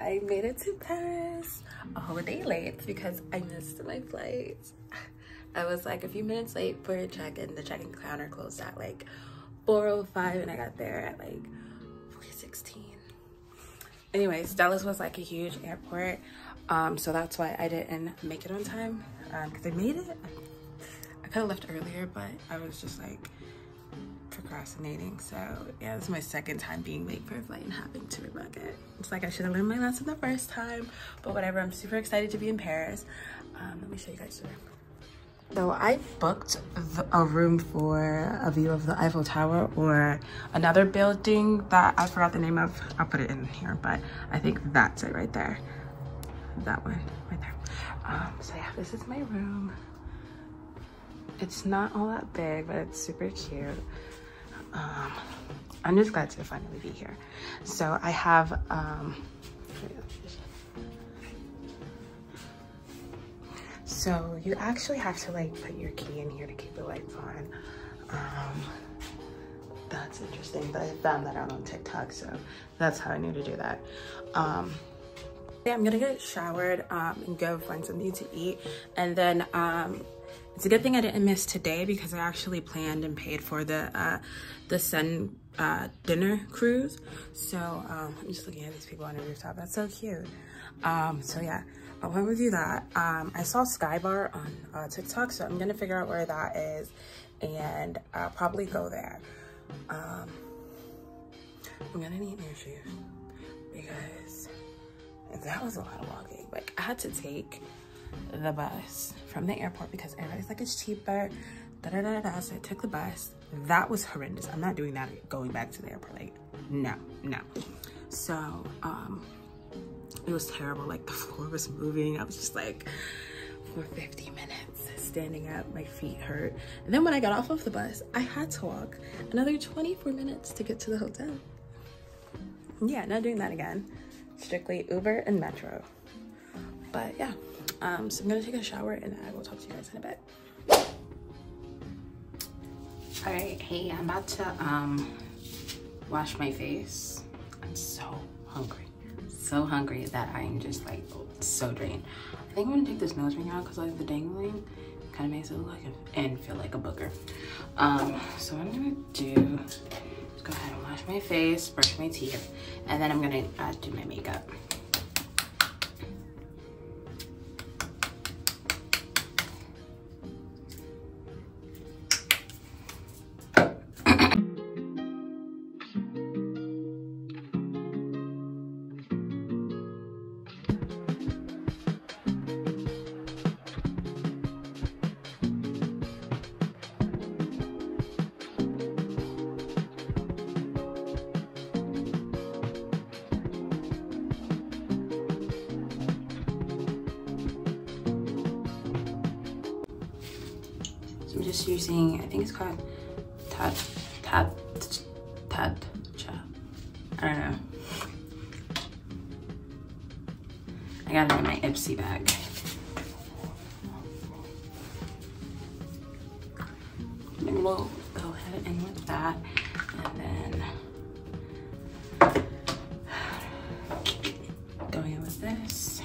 I made it to Paris a whole day late because I missed my flight. I was like a few minutes late for check-in. The check-in counter closed at like 4:05 and I got there at like 4:16. Anyways, Dallas was like a huge airport, so that's why I didn't make it on time, because I made it. I could have left earlier, but I was just like procrastinating. So yeah, this is my second time being late for a flight and having to rebook it. It's like I should have learned my lesson the first time, but whatever. I'm super excited to be in Paris. Let me show you guys the room. So I booked a room for a view of the Eiffel Tower or another building that I forgot the name of. I'll put it in here, but I think that's it right there. That one right there. So yeah, this is my room. It's not all that big, but it's super cute. I'm just glad to finally be here. So I have so you actually have to like put your key in here to keep the lights on. That's interesting. I found that out on TikTok, so that's how I knew to do that. Yeah, I'm gonna get showered and go find something to eat, and then it's a good thing I didn't miss today because I actually planned and paid for the Sun dinner cruise. So I'm just looking at these people on the rooftop. That's so cute. So yeah, I want to review that. I saw Skybar on TikTok, so I'm gonna figure out where that is and I'll probably go there. I'm gonna need new shoes because that was a lot of walking. Like I had to take the bus from the airport because everybody's like it's cheaper, so I took the bus. That was horrendous. I'm not doing that going back to the airport. Like no. So it was terrible. Like the floor was moving. I was just like for 50 minutes standing up, my feet hurt. And then when I got off of the bus, I had to walk another 24 minutes to get to the hotel. Yeah, not doing that again. Strictly Uber and Metro. But yeah, so I'm gonna take a shower and I will talk to you guys in a bit. All right, hey, I'm about to wash my face. I'm so hungry that I'm just like so drained. I think I'm gonna take this nose ring out because like the dangling kind of makes it look like and feel like a booger. So what I'm gonna do is go ahead and wash my face, brush my teeth, and then I'm gonna do my makeup. So I'm just using, I think it's called Tatcha. I don't know. I got it in my Ipsy bag. And we'll go ahead and with that, and then going in with this.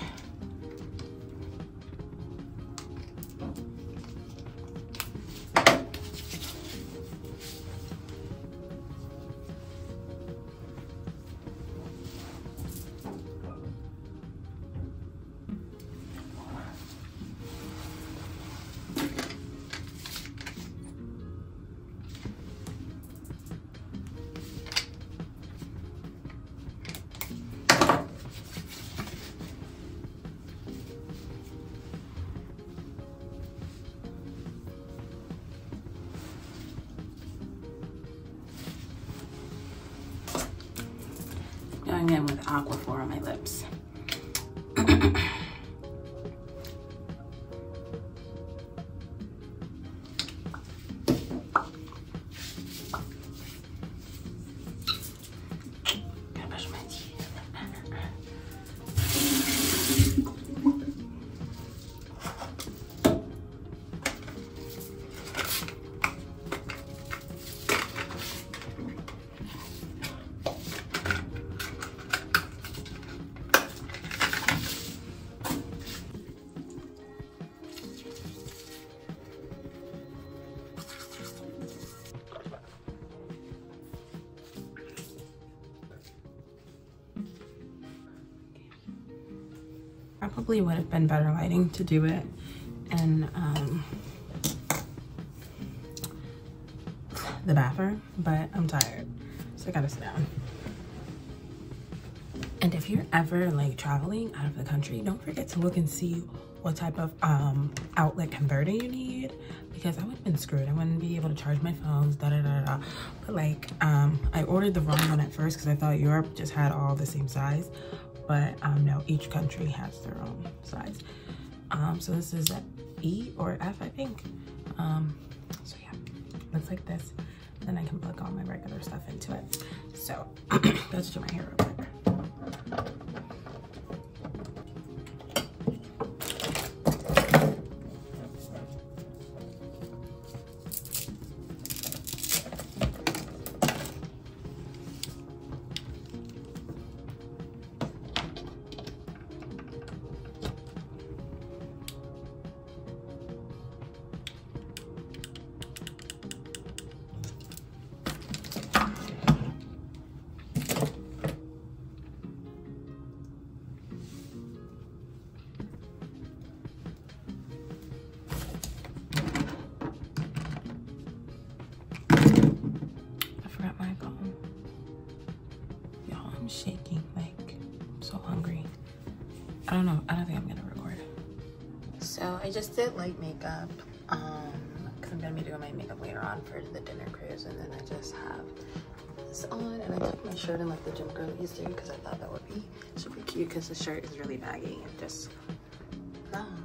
Going in with Aquaphor on my lips. Gotta brush my teeth. Probably would have been better lighting to do it, and the bathroom, but I'm tired, so I gotta sit down. And if you're ever like traveling out of the country, don't forget to look and see what type of outlet converter you need, because I would have been screwed. I wouldn't be able to charge my phones, da da da da. But like I ordered the wrong one at first because I thought Europe just had all the same size, but no, each country has their own size. So this is an E or F, I think. So yeah, looks like this. Then I can plug all my regular stuff into it. So let's do my hair real quick. I'm shaking, like, I'm so hungry. I don't know, I don't think I'm gonna record. So I just did light makeup, because I'm gonna be doing my makeup later on for the dinner cruise, and then I just have this on, and I took my shirt in like the gym girlies do, because I thought that would be super cute, because the shirt is really baggy and just long.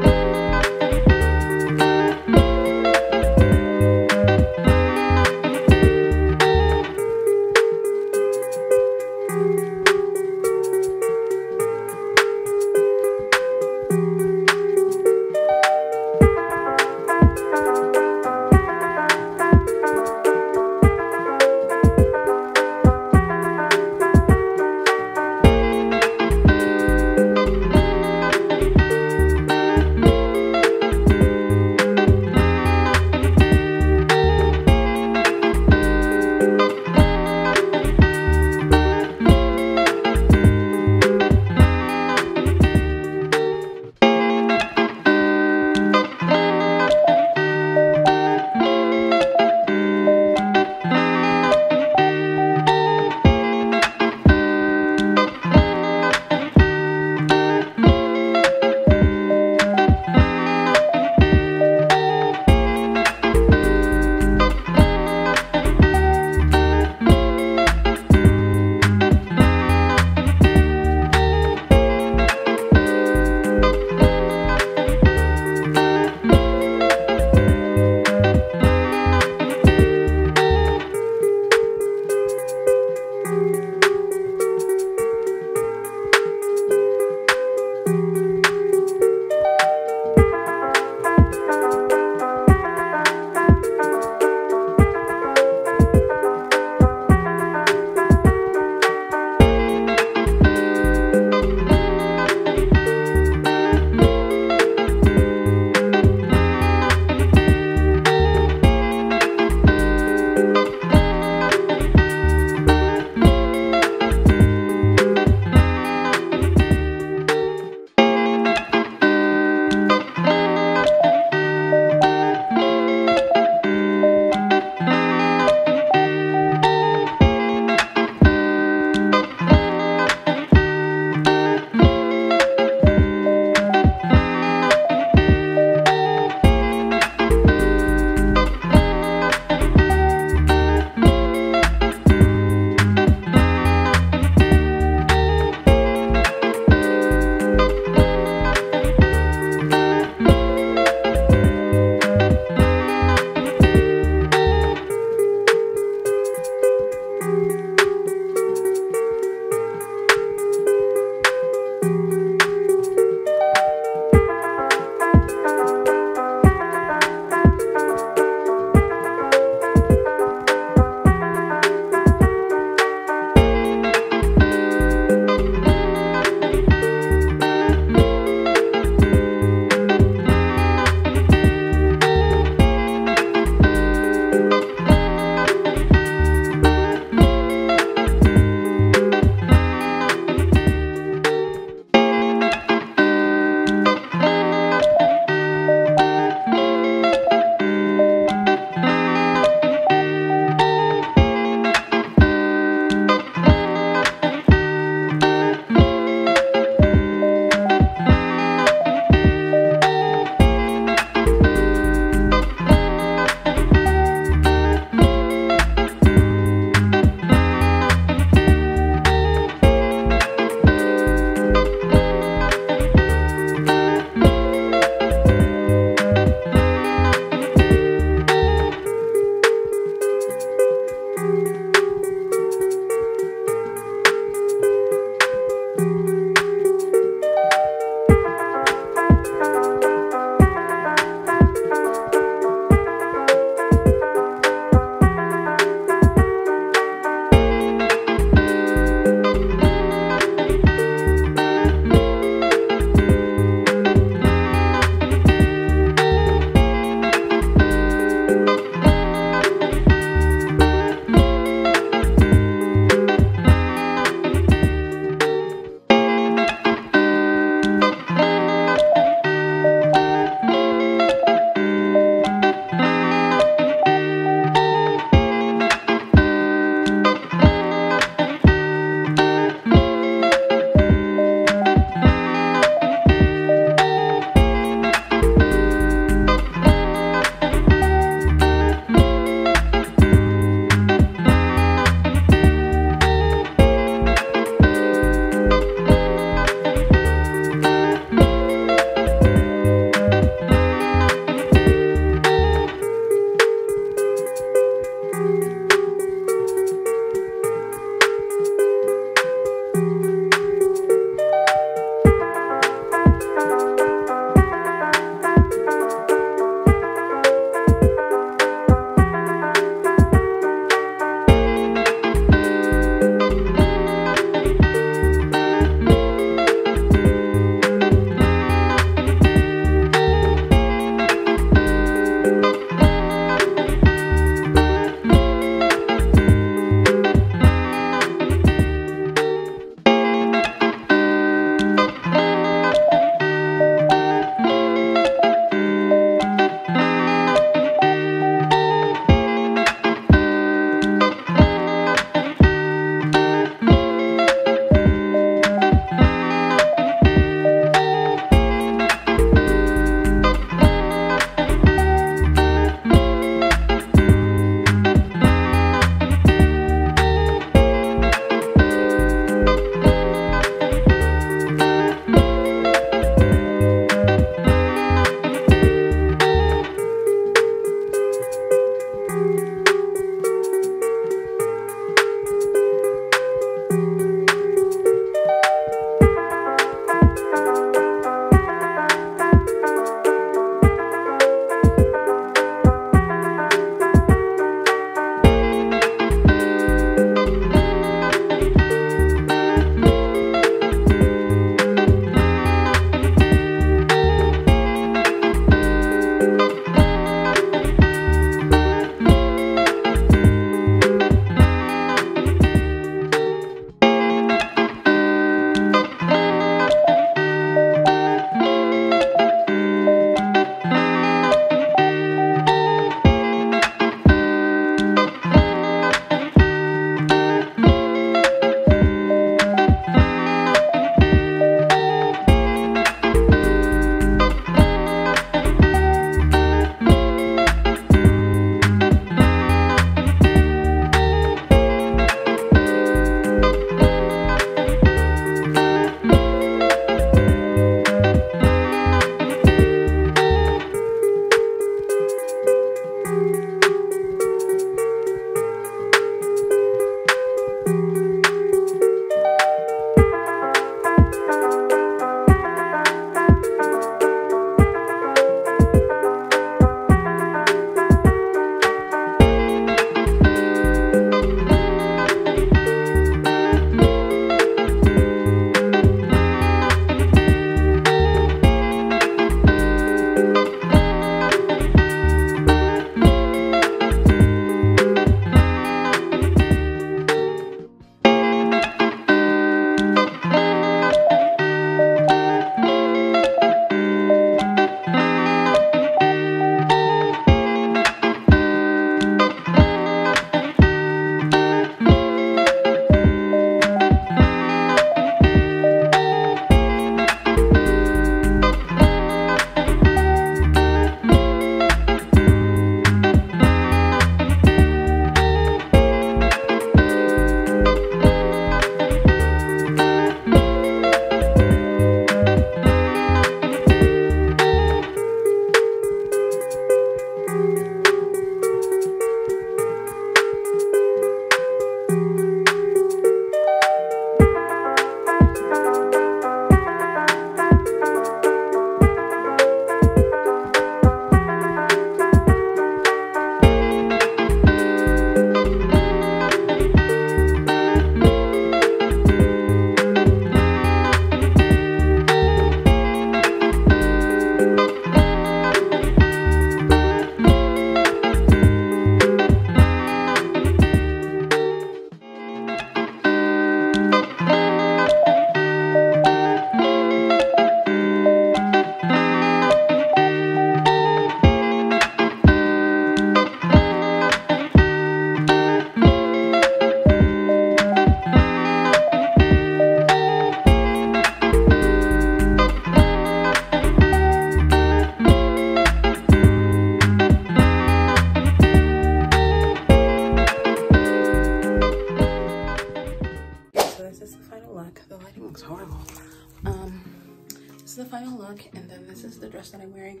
This is the final look, and then this is the dress that I'm wearing.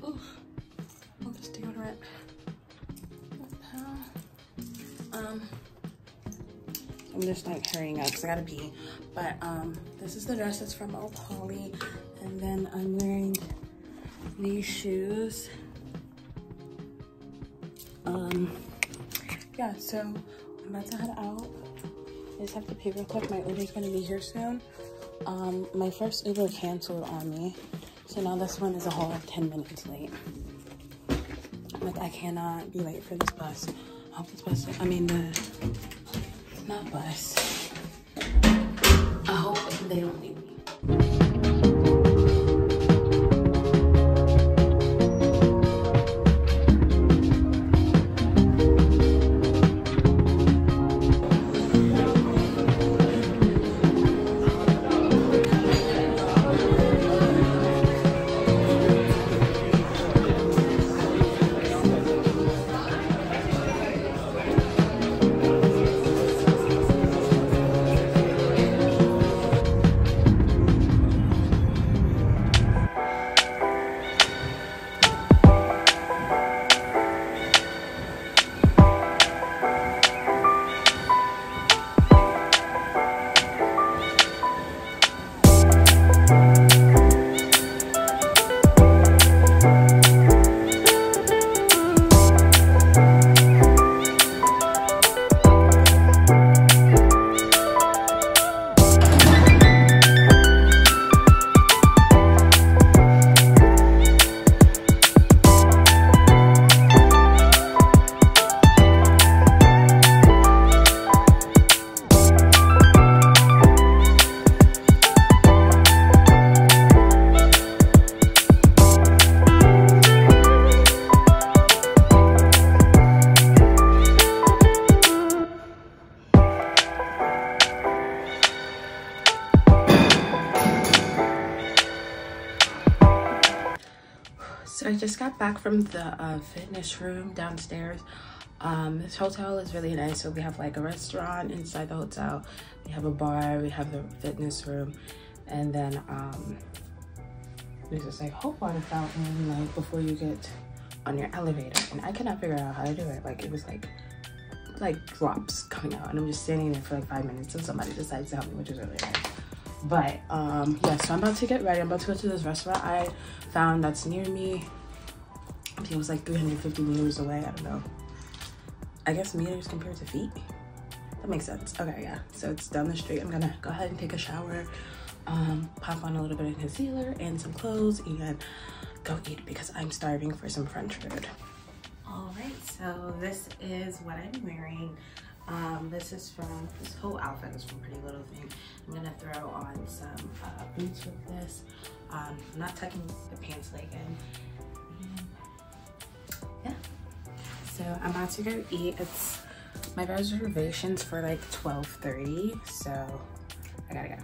Ooh, all this deodorant. What the hell? I'm just like hurrying up because I gotta pee. But this is the dress that's from Old Holly, and then I'm wearing these shoes. Yeah, so I'm about to head out. I just have to pee real quick. My Uber's gonna be here soon. My first Uber canceled on me, so now this one is a whole 10 minutes late. Like, I cannot be late for this bus. I hope this bus, not bus. I hope they don't leave me. So I just got back from the fitness room downstairs. This hotel is really nice. So we have like a restaurant inside the hotel. We have a bar, we have the fitness room, and then there's this like hot water fountain like before you get on your elevator. And I cannot figure out how to do it. Like, it was like like drops coming out, and I'm just standing there for like 5 minutes and somebody decides to help me, which is really nice. But yeah, so I'm about to get ready. I'm about to go to this restaurant I found that's near me. I think it was like 350 meters away. I don't know. I guess meters compared to feet. That makes sense. Okay, yeah. So it's down the street. I'm gonna go ahead and take a shower, pop on a little bit of concealer and some clothes, and go eat because I'm starving for some French food. All right, so this is what I'm wearing. This whole outfit is from Pretty Little Thing. I'm gonna throw on some boots with this. I'm not tucking the pants leg in. Yeah. So I'm about to go eat. It's my reservation's for like 12:30, so I gotta go.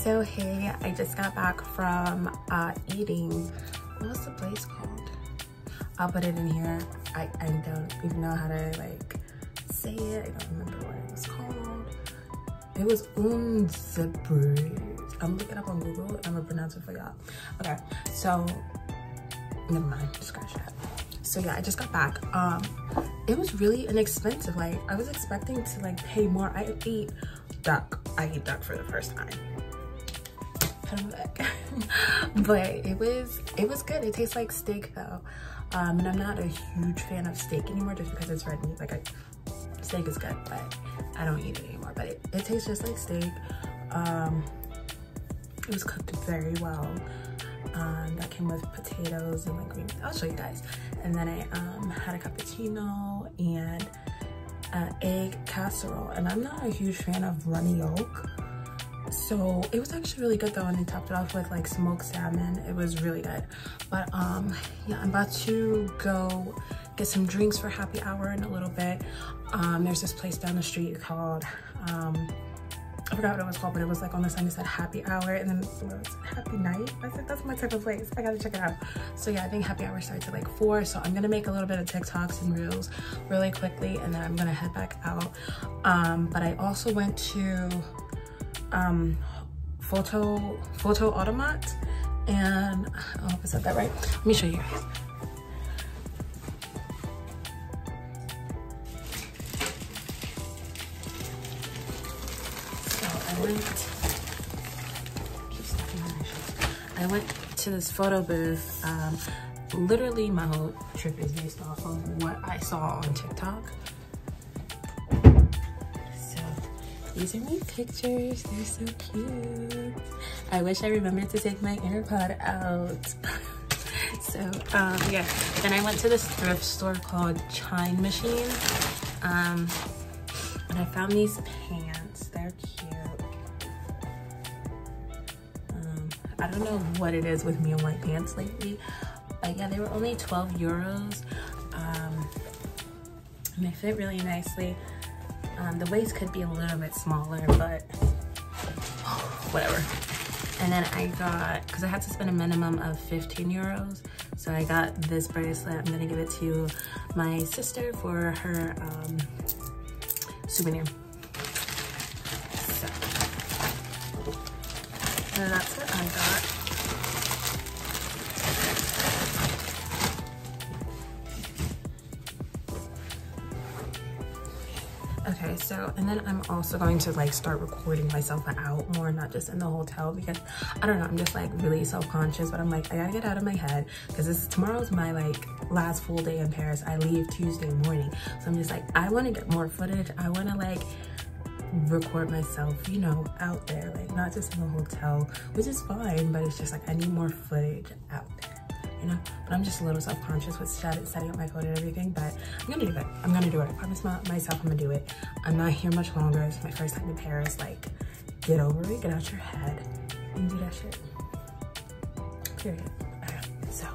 So hey, I just got back from eating. What was the place called? I'll put it in here. I don't even know how to like say it. I don't remember what it was called. It was Unzebra. I'm looking it up on Google and I'm gonna pronounce it for y'all. Okay, so never mind, scratch that. So yeah, I just got back. It was really inexpensive. Like I was expecting to like pay more. I ate duck. I ate duck for the first time. But it was good. It tastes like steak though, and I'm not a huge fan of steak anymore just because it's red meat. Like steak is good, but I don't eat it anymore. But it tastes just like steak. It was cooked very well. That came with potatoes and like green. I'll show you guys. And then I had a cappuccino and egg casserole, and I'm not a huge fan of runny yolk. So it was actually really good though, and they topped it off with like smoked salmon. It was really good. But yeah, I'm about to go get some drinks for happy hour in a little bit. There's this place down the street called I forgot what it was called, but it was like on the sign it said happy hour, and then it was happy night. I said that's my type of place. I gotta check it out. So yeah, I think happy hour starts at like 4. So I'm gonna make a little bit of TikToks and reels really quickly, and then I'm gonna head back out. But I also went to photo automat, and I hope I said that right. Let me show you guys. I went to this photo booth. Literally my whole trip is based off of what I saw on TikTok. So these are my pictures. They're so cute. I wish I remembered to take my AirPod out. So yeah, then I went to this thrift store called Chine Machine, and I found these pants. They're cute. I don't know what it is with me and white pants lately, but yeah, they were only 12 euros, and they fit really nicely. The waist could be a little bit smaller, but whatever. And then I got, because I had to spend a minimum of 15 euros, so I got this bracelet. I'm gonna give it to my sister for her souvenir. So that's what I got. Okay, so, and then I'm also going to like start recording myself out more, not just in the hotel, because I don't know, I'm just like really self-conscious, but I'm like, I gotta get out of my head, because tomorrow's my like last full day in Paris. I leave Tuesday morning. So I'm just like, I wanna get more footage. I wanna like record myself, you know, out there, like not just in the hotel, which is fine, but it's just like I need more footage out there, you know. But I'm just a little self-conscious with setting up my phone and everything, but I'm gonna do it. I'm gonna do it. I promise myself I'm gonna do it. I'm not here much longer. It's my first time in Paris. Like, get over it, get out your head and do that shit, period. So,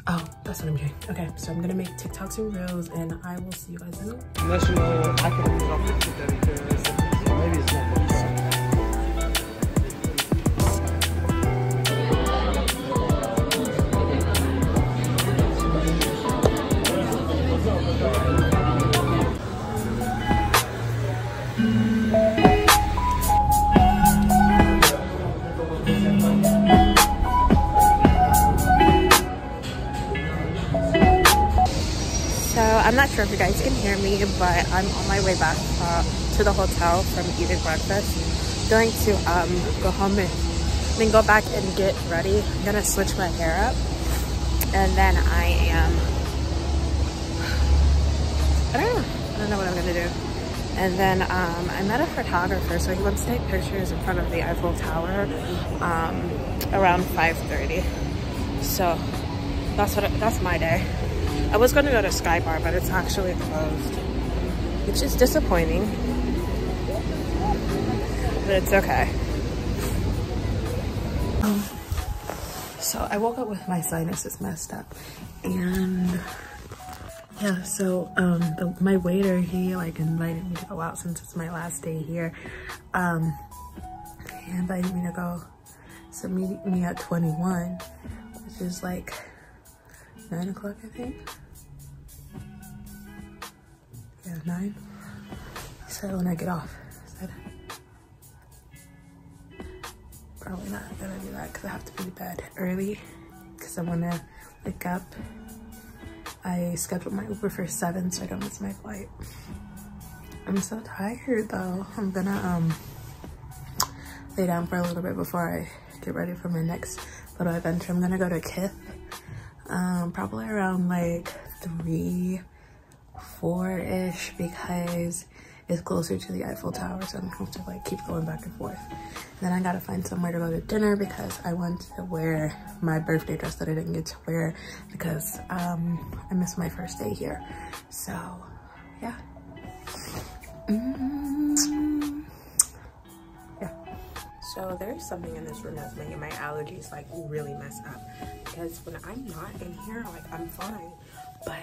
oh, That's what I'm doing. Okay, so I'm gonna make TikToks and Reels, and I will see you guys in a minute. National Academy of Physiotherapy. Maybe it's not. I'm not sure if you guys can hear me, but I'm on my way back to the hotel from eating breakfast. Going to go home and then go back and get ready. I'm gonna switch my hair up, and then I don't know what I'm gonna do. And then I met a photographer, so he wants to take pictures in front of the Eiffel Tower around 5:30. So that's my day. I was going to go to Sky Bar, but it's actually closed, which is disappointing, but it's okay. So I woke up with my sinuses messed up, and yeah, so my waiter, he like invited me to go out since it's my last day here. He invited me to go, so meet me at 21, which is like 9 o'clock, I think. Yeah, 9. He said when I get off. I said, probably not gonna do that because I have to be to bed early because I want to wake up. I scheduled my Uber for 7 so I don't miss my flight. I'm so tired though. I'm gonna lay down for a little bit before I get ready for my next little adventure. I'm gonna go to Kith. Probably around like 3, 4-ish because it's closer to the Eiffel Tower, so I don't have to like keep going back and forth. And then I gotta find somewhere to go to dinner because I want to wear my birthday dress that I didn't get to wear because I missed my first day here. So yeah. Yeah. So there's something in this room that's making my allergies like really mess up, because when I'm not in here, like I'm fine, but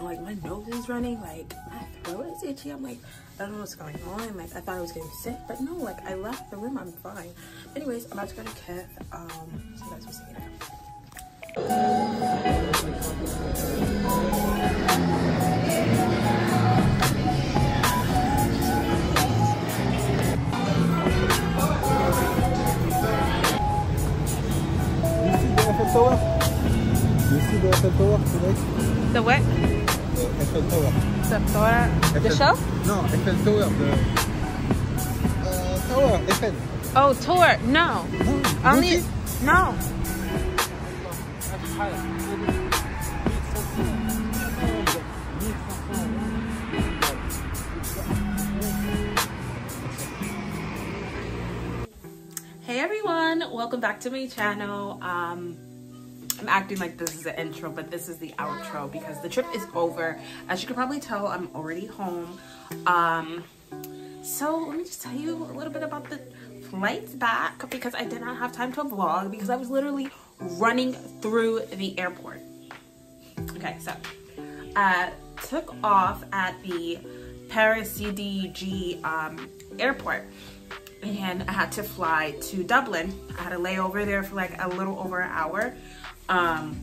like my nose is running, like my throat is itchy. I'm like, I don't know what's going on. Like I thought I was getting sick, but no, like I left the room, I'm fine. Anyways, I'm about to go to Kith. So you guys will see you there. Tower? You see the Eiffel Tower today? The what? The Eiffel Tower. The Tower? The show? No, Eiffel Tower. The Tower, Eiffel. Oh, tour? No. No. Only, no. Hey everyone, welcome back to my channel. I'm acting like this is the intro, but this is the outro because the trip is over. As you can probably tell, I'm already home. So let me just tell you a little bit about the flights back, because I did not have time to vlog because I was literally running through the airport. Okay, so took off at the Paris CDG airport, and I had to fly to Dublin. I had a layover there for like a little over an hour.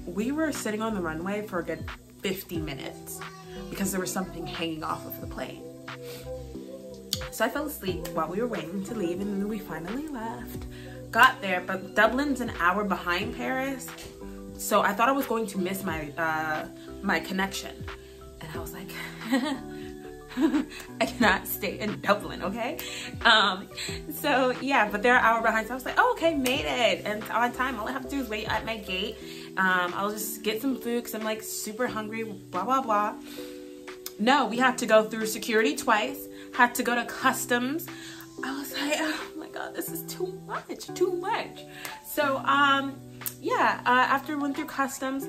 We were sitting on the runway for a good 50 minutes because there was something hanging off of the plane. So I fell asleep while we were waiting to leave, and then we finally left. Got there, but Dublin's an hour behind Paris, so I thought I was going to miss my my connection, and I was like, I cannot stay in Dublin, okay? So yeah, but they're an hour behind, so I was like, oh, okay, made it, and on time. All I have to do is wait at my gate. I'll just get some food because I'm like super hungry, blah, blah, blah. No, we had to go through security twice, had to go to customs. I was like, oh my God, this is too much. So, yeah, after we went through customs,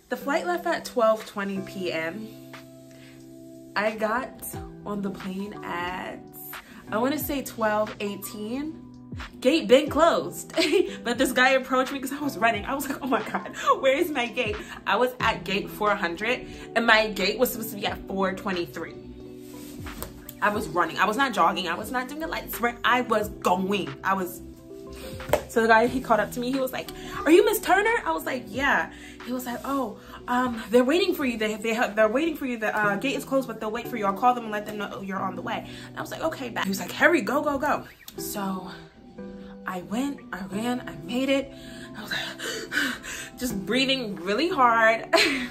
the flight left at 12:20 p.m. I got on the plane at, I want to say 12:18, gate been closed. But this guy approached me because I was running. I was like, oh my God, where is my gate? I was at gate 400 and my gate was supposed to be at 423. I was running. I was not jogging. I was not doing a light sprint. I was going. So the guy, he called up to me. He was like, are you Miss Turner? I was like, yeah. He was like, oh, they're waiting for you. They're waiting for you. The gate is closed, but they'll wait for you. I'll call them and let them know you're on the way. And I was like, okay, bye. He was like, hurry, go, go, go. So I went, I ran, I made it. I was like, just breathing really hard.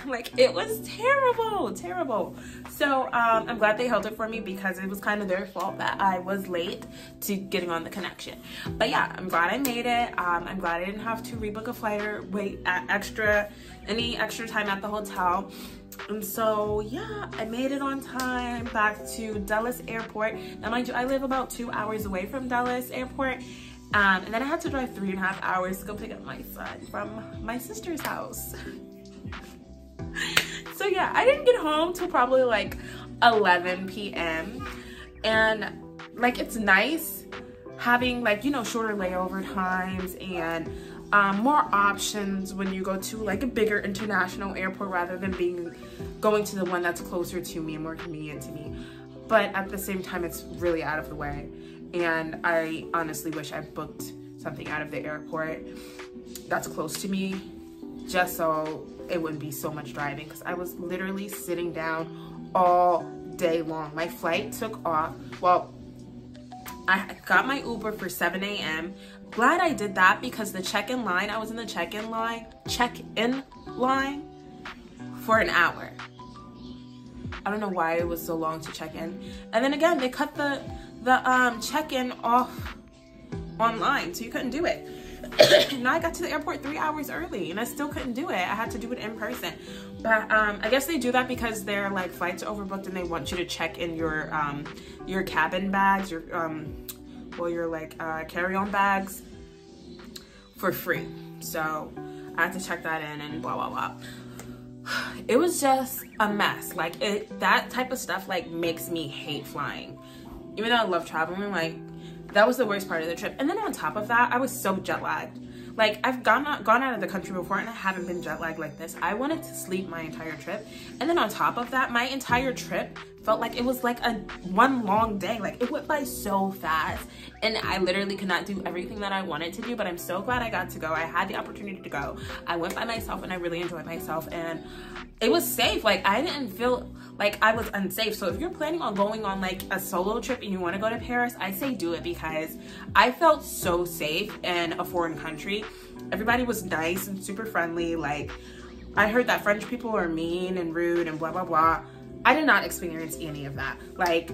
Like, it was terrible, terrible. So I'm glad they held it for me because it was kind of their fault that I was late to getting on the connection. But yeah, I'm glad I made it. I'm glad I didn't have to rebook a flight or wait any extra time at the hotel. And so yeah, I made it on time back to Dulles Airport. Now mind you, I live about 2 hours away from Dulles Airport. And then I had to drive 3.5 hours to go pick up my son from my sister's house. So yeah, I didn't get home till probably like 11 p.m. And like, it's nice having like, you know, shorter layover times and more options when you go to like a bigger international airport rather than going to the one that's closer to me and more convenient to me. But at the same time, it's really out of the way. And I honestly wish I booked something out of the airport that's close to me just so it wouldn't be so much driving, because I was literally sitting down all day long. My flight took off. Well, I got my Uber for 7 a.m. Glad I did that because the check-in line, I was in the check-in line for an hour. I don't know why it was so long to check in. And then again, they cut the check-in off online, so you couldn't do it. Now I got to the airport 3 hours early and I still couldn't do it. I had to do it in person. But I guess they do that because their like flights are overbooked and they want you to check in your cabin bags, your carry-on bags for free. So I had to check that in and blah blah blah. It was just a mess. Like, that type of stuff like makes me hate flying. Even though I love traveling, like, that was the worst part of the trip. And then on top of that, I was so jet lagged. Like, I've gone out of the country before and I haven't been jet lagged like this. I wanted to sleep my entire trip. And then on top of that, my entire trip felt like it was like one long day. Like, it went by so fast. And I literally could not do everything that I wanted to do, but I'm so glad I got to go. I had the opportunity to go. I went by myself and I really enjoyed myself. And it was safe. Like, I didn't feel like I was unsafe. So if you're planning on going on like a solo trip and you want to go to Paris, I say do it, because I felt so safe in a foreign country. Everybody was nice and super friendly. Like, I heard that French people are mean and rude and blah blah blah. I did not experience any of that. Like,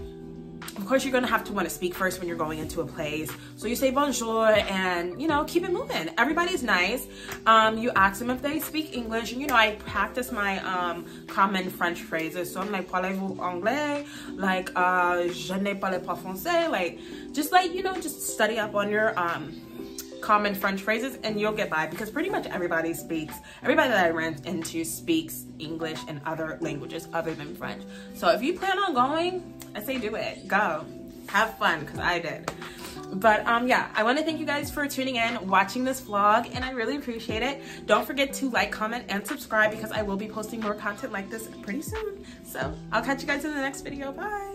of course, you're gonna have to want to speak first when you're going into a place. So you say bonjour and, you know, keep it moving. Everybody's nice. You ask them if they speak English. And, you know, I practice my common French phrases. So I'm like, parlez-vous anglais? Like, je ne parle pas français. Like, just like, you know, just study up on your common French phrases and you'll get by, because pretty much everybody that I ran into speaks English and other languages other than French. So if you plan on going, I say do it. Go. Have fun, because I did. But yeah, I want to thank you guys for tuning in, watching this vlog, and I really appreciate it. Don't forget to like, comment, and subscribe, because I will be posting more content like this pretty soon. So I'll catch you guys in the next video. Bye.